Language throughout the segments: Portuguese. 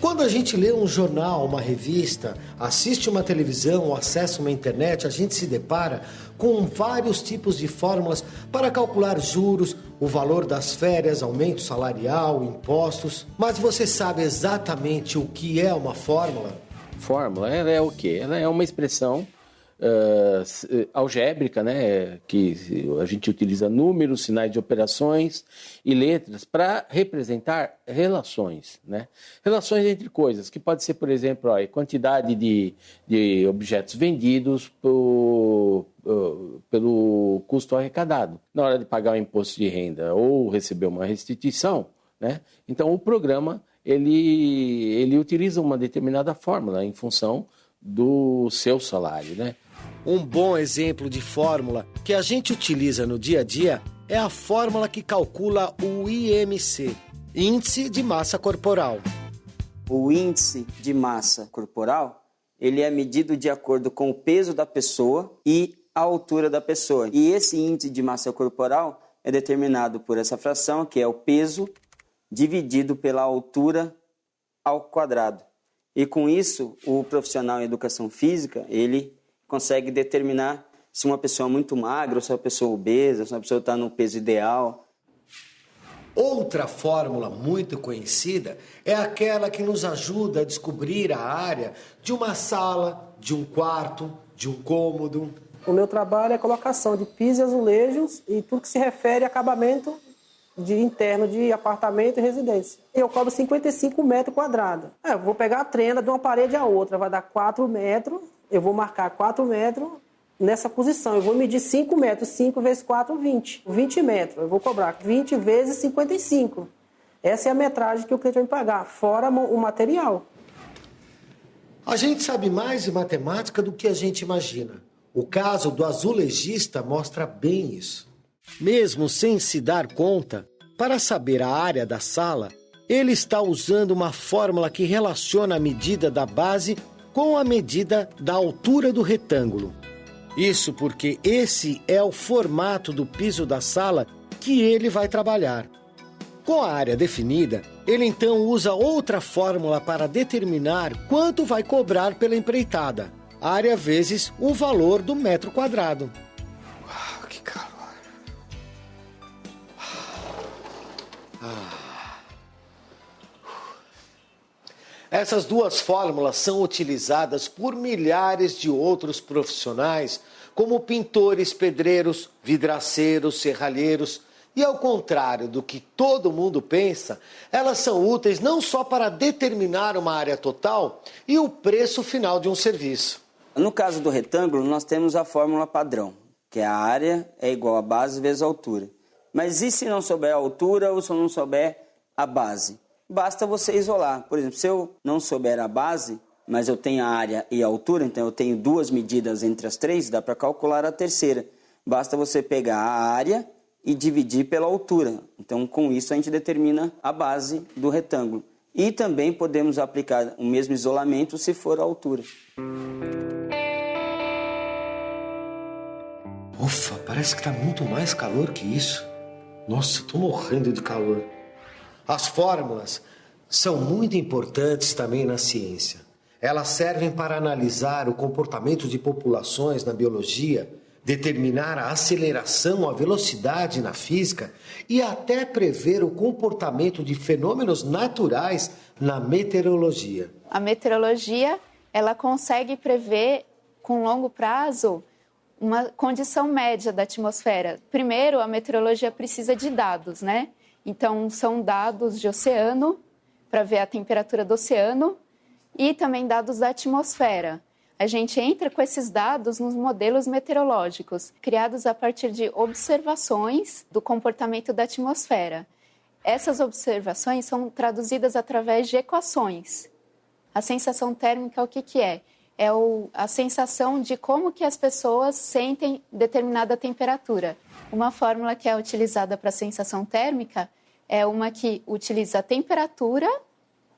Quando a gente lê um jornal, uma revista, assiste uma televisão ou acessa uma internet, a gente se depara com vários tipos de fórmulas para calcular juros, o valor das férias, aumento salarial, impostos. Mas você sabe exatamente o que é uma fórmula? Fórmula, ela é o quê? Ela é uma expressão algébrica, né? Que a gente utiliza números, sinais de operações e letras para representar relações, né? Relações entre coisas, que pode ser, por exemplo, a quantidade de objetos vendidos pelo custo arrecadado. Na hora de pagar o imposto de renda ou receber uma restituição, né? Então o programa ele utiliza uma determinada fórmula em função do seu salário, né? Um bom exemplo de fórmula que a gente utiliza no dia a dia é a fórmula que calcula o IMC, Índice de Massa Corporal. O índice de massa corporal, ele é medido de acordo com o peso da pessoa e a altura da pessoa. E esse índice de massa corporal é determinado por essa fração, que é o peso dividido pela altura ao quadrado. E com isso, o profissional em educação física, ele consegue determinar se uma pessoa é muito magra, ou se uma pessoa é obesa, se uma pessoa está no peso ideal. Outra fórmula muito conhecida é aquela que nos ajuda a descobrir a área de uma sala, de um quarto, de um cômodo. O meu trabalho é a colocação de pisos e azulejos e tudo que se refere a acabamento interno de apartamento e residência. Eu cobro 55 metros quadrados. Eu vou pegar a trena de uma parede à outra, vai dar 4 metros. Eu vou marcar 4 metros nessa posição. Eu vou medir 5 metros. 5 vezes 4, 20. 20 metros. Eu vou cobrar 20 vezes 55. Essa é a metragem que o cliente vai me pagar, fora o material. A gente sabe mais de matemática do que a gente imagina. O caso do azulejista mostra bem isso. Mesmo sem se dar conta, para saber a área da sala, ele está usando uma fórmula que relaciona a medida da base com a medida da altura do retângulo. Isso porque esse é o formato do piso da sala que ele vai trabalhar. Com a área definida, ele então usa outra fórmula para determinar quanto vai cobrar pela empreitada. Área vezes o valor do metro quadrado. Uau, que calor! Essas duas fórmulas são utilizadas por milhares de outros profissionais, como pintores, pedreiros, vidraceiros, serralheiros. E ao contrário do que todo mundo pensa, elas são úteis não só para determinar uma área total e o preço final de um serviço. No caso do retângulo, nós temos a fórmula padrão, que a área é igual a base vezes a altura. Mas e se não souber a altura ou se eu não souber a base? Basta você isolar. Por exemplo, se eu não souber a base, mas eu tenho a área e a altura, então eu tenho duas medidas entre as três, dá para calcular a terceira. Basta você pegar a área e dividir pela altura. Então, com isso, a gente determina a base do retângulo. E também podemos aplicar o mesmo isolamento se for a altura. Ufa, parece que está muito mais calor que isso. Nossa, estou morrendo de calor. As fórmulas são muito importantes também na ciência. Elas servem para analisar o comportamento de populações na biologia, determinar a aceleração, a velocidade na física e até prever o comportamento de fenômenos naturais na meteorologia. A meteorologia, ela consegue prever com longo prazo uma condição média da atmosfera. Primeiro, a meteorologia precisa de dados, né? Então, são dados de oceano, para ver a temperatura do oceano, e também dados da atmosfera. A gente entra com esses dados nos modelos meteorológicos, criados a partir de observações do comportamento da atmosfera. Essas observações são traduzidas através de equações. A sensação térmica, o que é? É a sensação de como que as pessoas sentem determinada temperatura. Uma fórmula que é utilizada para a sensação térmica é uma que utiliza a temperatura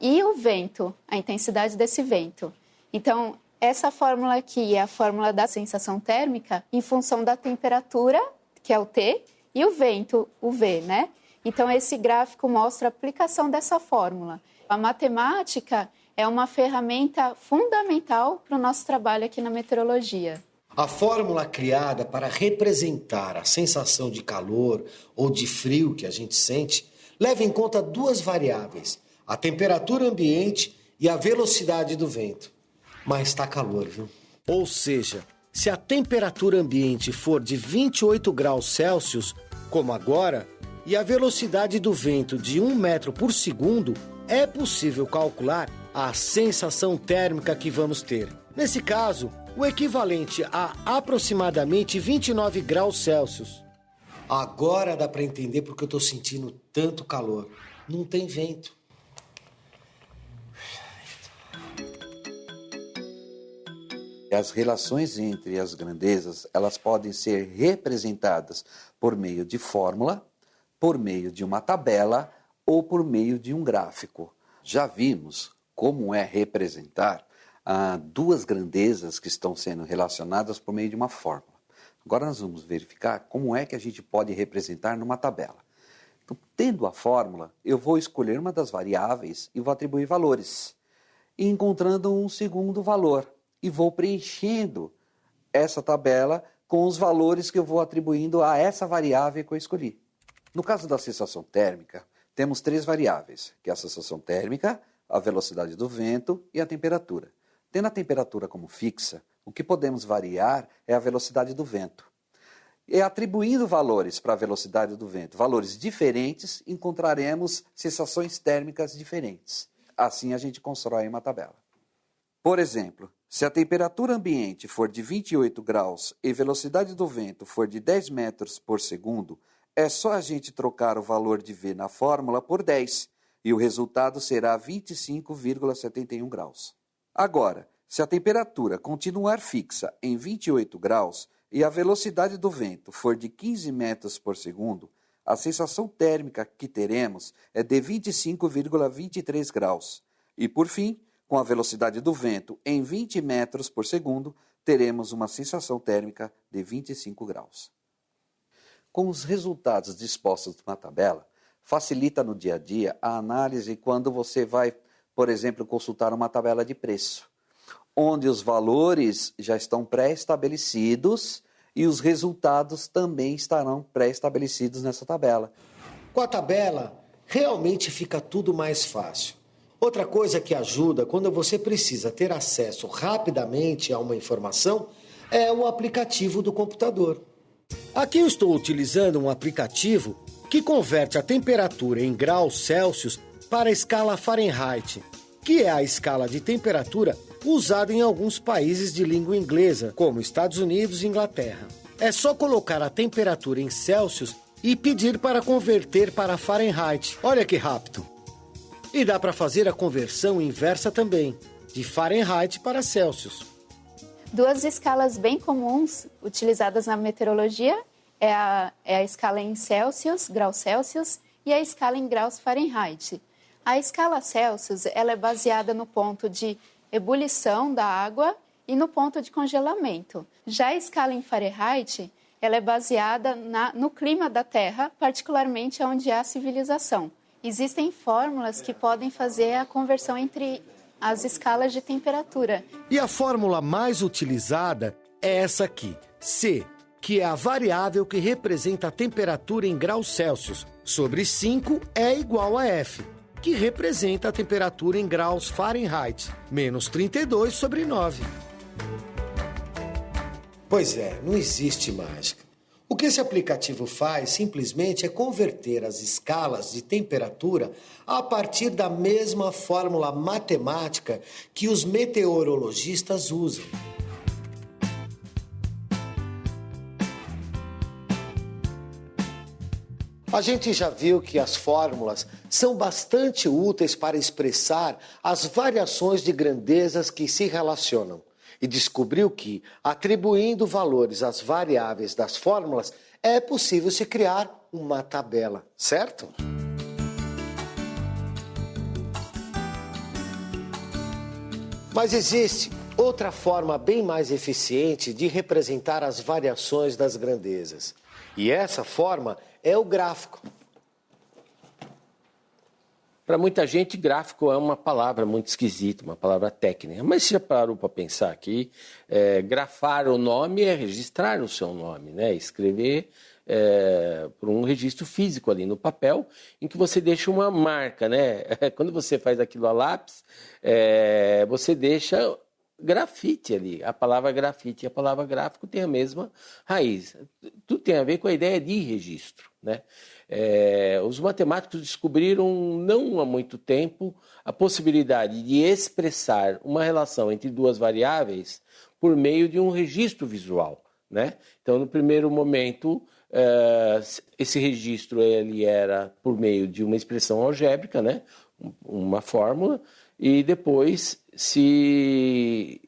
e o vento, a intensidade desse vento. Então, essa fórmula aqui é a fórmula da sensação térmica em função da temperatura, que é o T, e o vento, o V, né? Então, esse gráfico mostra a aplicação dessa fórmula. A matemática, é uma ferramenta fundamental para o nosso trabalho aqui na meteorologia. A fórmula criada para representar a sensação de calor ou de frio que a gente sente leva em conta duas variáveis, a temperatura ambiente e a velocidade do vento. Mas está calor, viu? Ou seja, se a temperatura ambiente for de 28 graus Celsius, como agora, e a velocidade do vento de 1 metro por segundo, é possível calcular a sensação térmica que vamos ter. Nesse caso, o equivalente a aproximadamente 29 graus Celsius. Agora dá para entender porque eu estou sentindo tanto calor. Não tem vento. As relações entre as grandezas, elas podem ser representadas por meio de fórmula, por meio de uma tabela ou por meio de um gráfico. Já vimos como é representar duas grandezas que estão sendo relacionadas por meio de uma fórmula. Agora nós vamos verificar como é que a gente pode representar numa tabela. Então, tendo a fórmula, eu vou escolher uma das variáveis e vou atribuir valores. E encontrando um segundo valor, e vou preenchendo essa tabela com os valores que eu vou atribuindo a essa variável que eu escolhi. No caso da sensação térmica, temos três variáveis, que é a sensação térmica, a velocidade do vento e a temperatura. Tendo a temperatura como fixa, o que podemos variar é a velocidade do vento. E atribuindo valores para a velocidade do vento, valores diferentes, encontraremos sensações térmicas diferentes. Assim a gente constrói uma tabela. Por exemplo, se a temperatura ambiente for de 28 graus e velocidade do vento for de 10 metros por segundo, é só a gente trocar o valor de V na fórmula por 10 e o resultado será 25,71 graus. Agora, se a temperatura continuar fixa em 28 graus e a velocidade do vento for de 15 metros por segundo, a sensação térmica que teremos é de 25,23 graus. E, por fim, com a velocidade do vento em 20 metros por segundo, teremos uma sensação térmica de 25 graus. Com os resultados dispostos numa tabela, facilita no dia a dia a análise quando você vai, por exemplo, consultar uma tabela de preço, onde os valores já estão pré-estabelecidos e os resultados também estarão pré-estabelecidos nessa tabela. Com a tabela, realmente fica tudo mais fácil. Outra coisa que ajuda quando você precisa ter acesso rapidamente a uma informação é o aplicativo do computador. Aqui eu estou utilizando um aplicativo que converte a temperatura em graus Celsius para a escala Fahrenheit, que é a escala de temperatura usada em alguns países de língua inglesa, como Estados Unidos e Inglaterra. É só colocar a temperatura em Celsius e pedir para converter para Fahrenheit. Olha que rápido! E dá para fazer a conversão inversa também, de Fahrenheit para Celsius. Duas escalas bem comuns utilizadas na meteorologia é a escala em Celsius, graus Celsius, e a escala em graus Fahrenheit. A escala Celsius ela é baseada no ponto de ebulição da água e no ponto de congelamento. Já a escala em Fahrenheit ela é baseada no clima da Terra, particularmente onde há civilização. Existem fórmulas que podem fazer a conversão entre as escalas de temperatura. E a fórmula mais utilizada é essa aqui, C, que é a variável que representa a temperatura em graus Celsius, sobre 5 é igual a F, que representa a temperatura em graus Fahrenheit, menos 32 sobre 9. Pois é, não existe mágica. O que esse aplicativo faz simplesmente é converter as escalas de temperatura a partir da mesma fórmula matemática que os meteorologistas usam. A gente já viu que as fórmulas são bastante úteis para expressar as variações de grandezas que se relacionam. E descobriu que, atribuindo valores às variáveis das fórmulas, é possível se criar uma tabela, certo? Mas existe outra forma bem mais eficiente de representar as variações das grandezas. E essa forma é o gráfico. Para muita gente, gráfico é uma palavra muito esquisita, uma palavra técnica. Mas você já parou para pensar que grafar o nome é registrar o seu nome, né? Escrever por um registro físico ali no papel, em que você deixa uma marca, né? Quando você faz aquilo a lápis, você deixa grafite ali. A palavra grafite e a palavra gráfico tem a mesma raiz. Tudo tem a ver com a ideia de registro, né? Os matemáticos descobriram, não há muito tempo, a possibilidade de expressar uma relação entre duas variáveis por meio de um registro visual, né? Então, no primeiro momento, esse registro ele era por meio de uma expressão algébrica, né? Uma fórmula, e depois se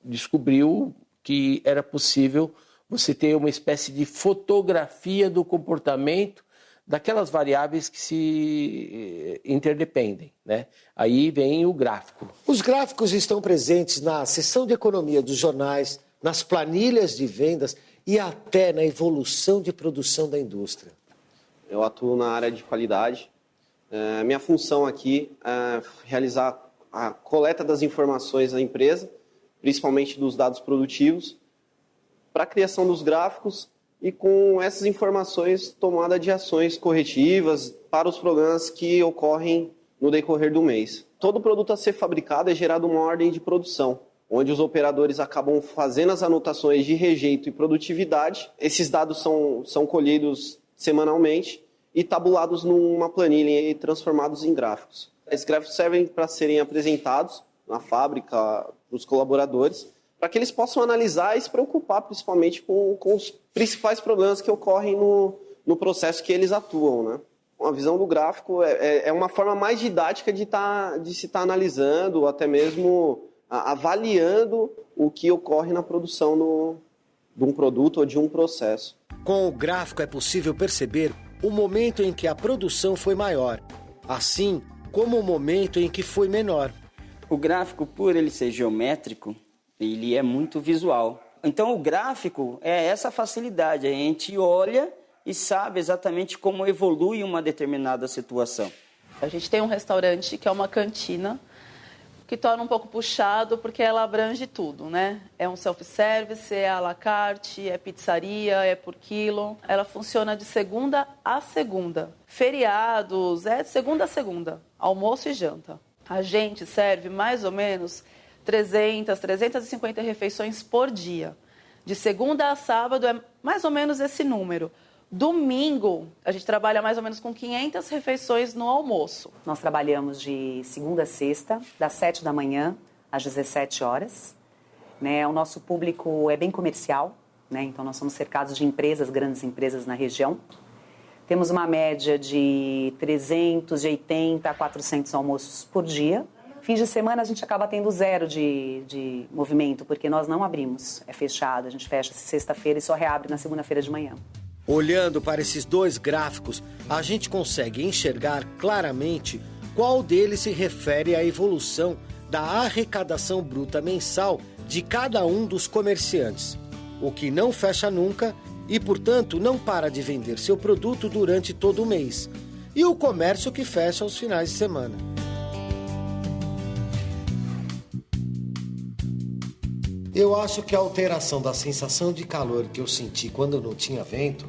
descobriu que era possível você ter uma espécie de fotografia do comportamento daquelas variáveis que se interdependem, né? Aí vem o gráfico. Os gráficos estão presentes na seção de economia dos jornais, nas planilhas de vendas e até na evolução de produção da indústria. Eu atuo na área de qualidade. Minha função aqui é realizar a coleta das informações da empresa, principalmente dos dados produtivos, para a criação dos gráficos e com essas informações tomada de ações corretivas para os problemas que ocorrem no decorrer do mês. Todo produto a ser fabricado é gerado uma ordem de produção, onde os operadores acabam fazendo as anotações de rejeito e produtividade. Esses dados são colhidos semanalmente e tabulados numa planilha e transformados em gráficos. Esses gráficos servem para serem apresentados na fábrica para os colaboradores, para que eles possam analisar e se preocupar principalmente com os principais problemas que ocorrem no processo que eles atuam, né? A visão do gráfico é uma forma mais didática de se estar analisando, ou até mesmo avaliando o que ocorre na produção de um produto ou de um processo. Com o gráfico é possível perceber o momento em que a produção foi maior, assim como o momento em que foi menor. O gráfico, por ele ser geométrico, ele é muito visual. Então, o gráfico é essa facilidade. A gente olha e sabe exatamente como evolui uma determinada situação. A gente tem um restaurante que é uma cantina, que torna um pouco puxado porque ela abrange tudo, né? É um self-service, é à la carte, é pizzaria, é por quilo. Ela funciona de segunda a segunda. Feriados, é de segunda a segunda, almoço e janta. A gente serve mais ou menos 300, 350 refeições por dia. De segunda a sábado é mais ou menos esse número. Domingo, a gente trabalha mais ou menos com 500 refeições no almoço. Nós trabalhamos de segunda a sexta, das 7 da manhã às 17 horas. Né? O nosso público é bem comercial, né? Então nós somos cercados de empresas, grandes empresas na região. Temos uma média de 380 a 400 almoços por dia. Fins de semana a gente acaba tendo zero de movimento, porque nós não abrimos, é fechado. A gente fecha sexta-feira e só reabre na segunda-feira de manhã. Olhando para esses dois gráficos, a gente consegue enxergar claramente qual deles se refere à evolução da arrecadação bruta mensal de cada um dos comerciantes, o que não fecha nunca e, portanto, não para de vender seu produto durante todo o mês, e o comércio que fecha aos finais de semana. Eu acho que a alteração da sensação de calor que eu senti quando não tinha vento,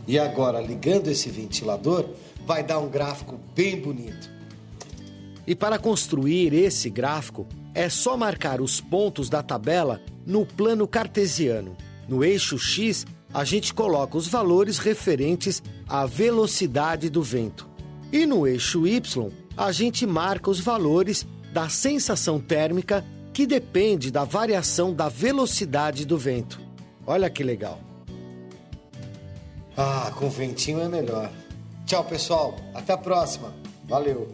e agora ligando esse ventilador, vai dar um gráfico bem bonito. E para construir esse gráfico, é só marcar os pontos da tabela no plano cartesiano. No eixo X, a gente coloca os valores referentes à velocidade do vento. E no eixo Y, a gente marca os valores da sensação térmica que depende da variação da velocidade do vento. Olha que legal. Com ventinho é melhor. Tchau, pessoal. Até a próxima. Valeu.